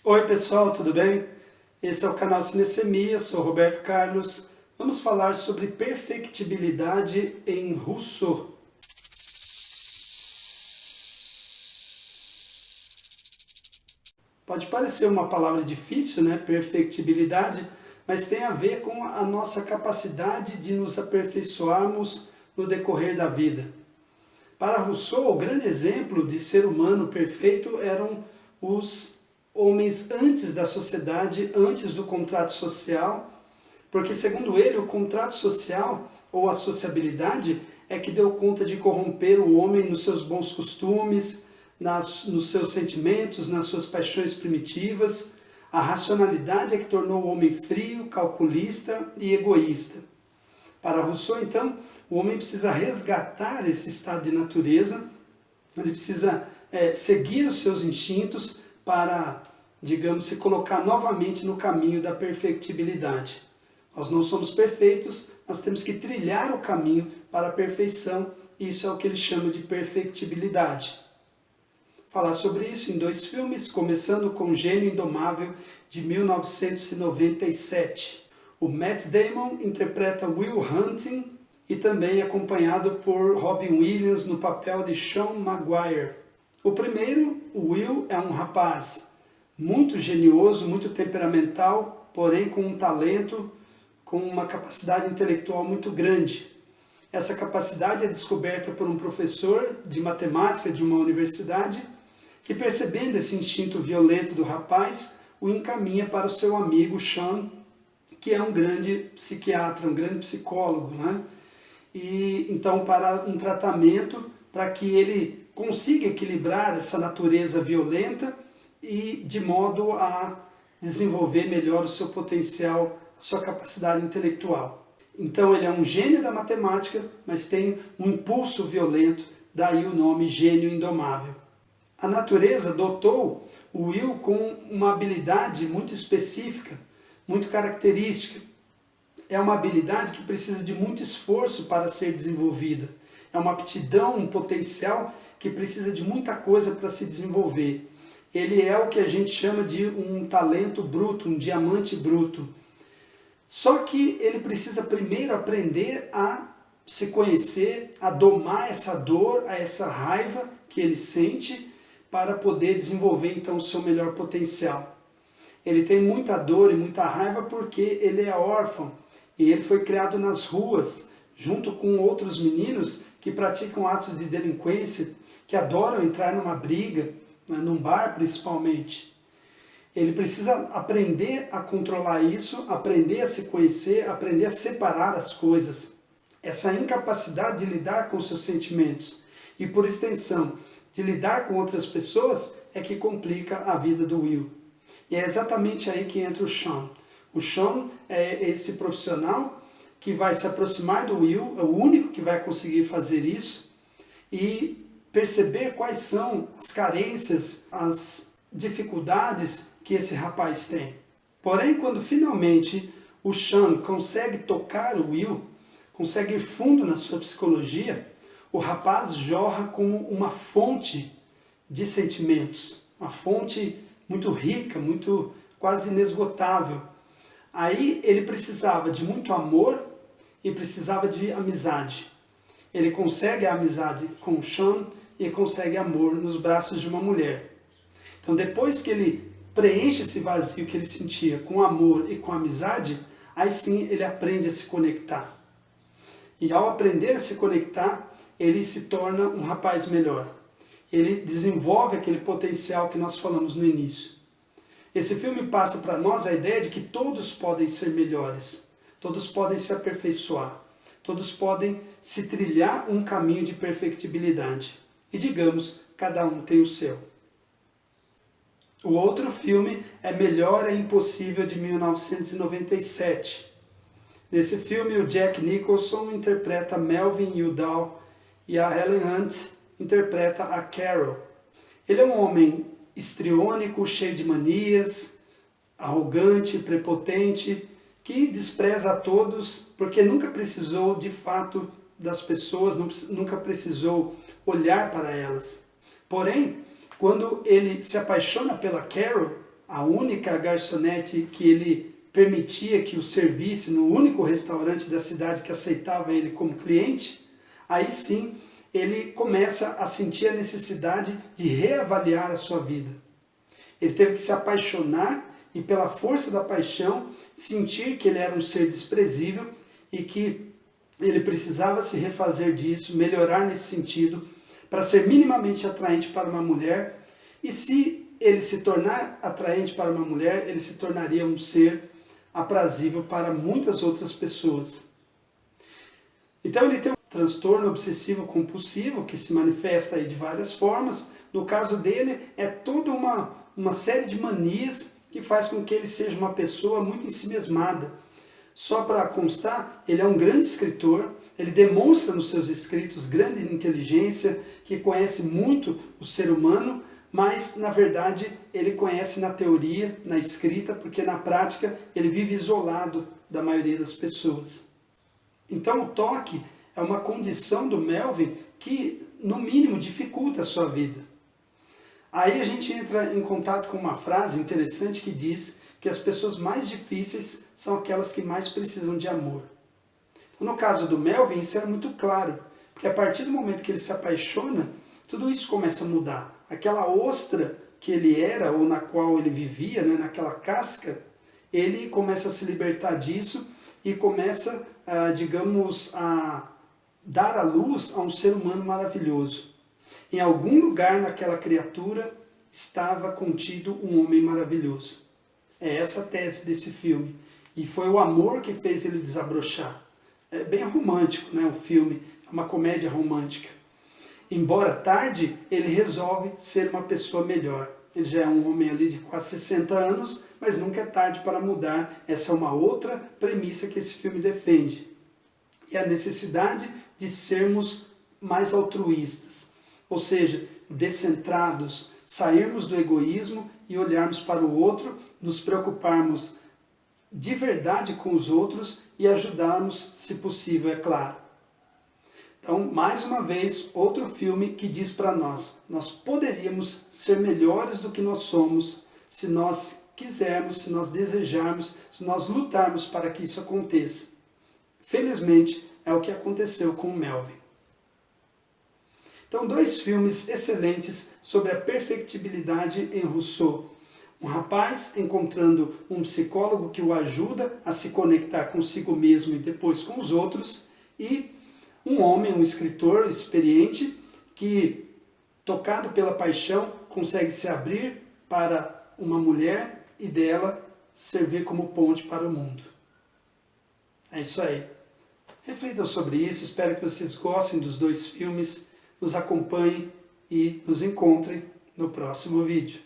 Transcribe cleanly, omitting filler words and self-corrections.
Oi pessoal, tudo bem? Esse é o canal Cinessemia, eu sou Roberto Carlos. Vamos falar sobre perfectibilidade em Rousseau. Pode parecer uma palavra difícil, né? Perfectibilidade, mas tem a ver com a nossa capacidade de nos aperfeiçoarmos no decorrer da vida. Para Rousseau, o grande exemplo de ser humano perfeito eram os homens antes da sociedade, antes do contrato social, porque, segundo ele, o contrato social ou a sociabilidade é que deu conta de corromper o homem nos seus bons costumes, nos seus sentimentos, nas suas paixões primitivas. A racionalidade é que tornou o homem frio, calculista e egoísta. Para Rousseau, então, o homem precisa resgatar esse estado de natureza, ele precisa seguir os seus instintos para, digamos, se colocar novamente no caminho da perfectibilidade. Nós não somos perfeitos, nós temos que trilhar o caminho para a perfeição, e isso é o que ele chama de perfectibilidade. Falar sobre isso em 2 filmes, começando com Gênio Indomável, de 1997. O Matt Damon interpreta Will Hunting e também acompanhado por Robin Williams no papel de Sean Maguire. O primeiro, o Will, é um rapaz muito genioso, muito temperamental, porém com um talento, com uma capacidade intelectual muito grande. Essa capacidade é descoberta por um professor de matemática de uma universidade que, percebendo esse instinto violento do rapaz, o encaminha para o seu amigo Sean, que é um grande psiquiatra, um grande psicólogo, né? E então para um tratamento para que ele consiga equilibrar essa natureza violenta e de modo a desenvolver melhor o seu potencial, a sua capacidade intelectual. Então ele é um gênio da matemática, mas tem um impulso violento, daí o nome Gênio Indomável. A natureza dotou o Will com uma habilidade muito específica, muito característica. É uma habilidade que precisa de muito esforço para ser desenvolvida. É uma aptidão, um potencial que precisa de muita coisa para se desenvolver. Ele é o que a gente chama de um talento bruto, um diamante bruto. Só que ele precisa primeiro aprender a se conhecer, a domar essa dor, essa raiva que ele sente, para poder desenvolver então o seu melhor potencial. Ele tem muita dor e muita raiva porque ele é órfão e ele foi criado nas ruas, junto com outros meninos que praticam atos de delinquência, que adoram entrar numa briga, num bar principalmente. Ele precisa aprender a controlar isso, aprender a se conhecer, aprender a separar as coisas. Essa incapacidade de lidar com seus sentimentos e, por extensão, de lidar com outras pessoas é que complica a vida do Will. E é exatamente aí que entra o Sean. O Sean é esse profissional que vai se aproximar do Will, é o único que vai conseguir fazer isso e perceber quais são as carências, as dificuldades que esse rapaz tem. Porém, quando finalmente o Sean consegue tocar o Will, consegue ir fundo na sua psicologia, o rapaz jorra como uma fonte de sentimentos, uma fonte muito rica, muito quase inesgotável. Aí ele precisava de muito amor e precisava de amizade. Ele consegue a amizade com o Sean e consegue amor nos braços de uma mulher. Então depois que ele preenche esse vazio que ele sentia com amor e com amizade, aí sim ele aprende a se conectar. E ao aprender a se conectar, ele se torna um rapaz melhor. Ele desenvolve aquele potencial que nós falamos no início. Esse filme passa para nós a ideia de que todos podem ser melhores, todos podem se aperfeiçoar, todos podem se trilhar um caminho de perfectibilidade. E digamos, cada um tem o seu. O outro filme é Melhor é Impossível, de 1997. Nesse filme, o Jack Nicholson interpreta Melvin Udall e a Helen Hunt interpreta a Carol. Ele é um homem histriônico, cheio de manias, arrogante, prepotente, que despreza a todos porque nunca precisou de fato das pessoas, nunca precisou olhar para elas. Porém, quando ele se apaixona pela Carol, a única garçonete que ele permitia que o servisse no único restaurante da cidade que aceitava ele como cliente, aí sim ele começa a sentir a necessidade de reavaliar a sua vida. Ele teve que se apaixonar e, pela força da paixão, sentir que ele era um ser desprezível e que ele precisava se refazer disso, melhorar nesse sentido, para ser minimamente atraente para uma mulher. E se ele se tornar atraente para uma mulher, ele se tornaria um ser aprazível para muitas outras pessoas. Então ele tem um transtorno obsessivo compulsivo que se manifesta aí de várias formas. No caso dele, é toda uma série de manias que faz com que ele seja uma pessoa muito ensimesmada. Só para constar, ele é um grande escritor, ele demonstra nos seus escritos grande inteligência, que conhece muito o ser humano, mas na verdade ele conhece na teoria, na escrita, porque na prática ele vive isolado da maioria das pessoas. Então o toque é uma condição do Melvin que, no mínimo, dificulta a sua vida. Aí a gente entra em contato com uma frase interessante que diz que as pessoas mais difíceis são aquelas que mais precisam de amor. Então, no caso do Melvin, isso é muito claro, porque a partir do momento que ele se apaixona, tudo isso começa a mudar. Aquela ostra que ele era, ou na qual ele vivia, né, naquela casca, ele começa a se libertar disso e começa, digamos, a dar à luz a um ser humano maravilhoso. Em algum lugar naquela criatura estava contido um homem maravilhoso. É essa a tese desse filme. E foi o amor que fez ele desabrochar. É bem romântico, né, o filme, é uma comédia romântica. Embora tarde, ele resolve ser uma pessoa melhor. Ele já é um homem ali de quase 60 anos, mas nunca é tarde para mudar. Essa é uma outra premissa que esse filme defende. E a necessidade de sermos mais altruístas. Ou seja, descentrados, sairmos do egoísmo e olharmos para o outro, nos preocuparmos de verdade com os outros e ajudarmos, se possível, é claro. Então, mais uma vez, outro filme que diz para nós poderíamos ser melhores do que nós somos se nós quisermos, se nós desejarmos, se nós lutarmos para que isso aconteça. Felizmente, é o que aconteceu com o Melvin. Então, dois filmes excelentes sobre a perfectibilidade em Rousseau. Um rapaz encontrando um psicólogo que o ajuda a se conectar consigo mesmo e depois com os outros, e um homem, um escritor experiente, que, tocado pela paixão, consegue se abrir para uma mulher e dela servir como ponte para o mundo. É isso aí. Reflitam sobre isso, espero que vocês gostem dos dois filmes, nos acompanhem e nos encontrem no próximo vídeo.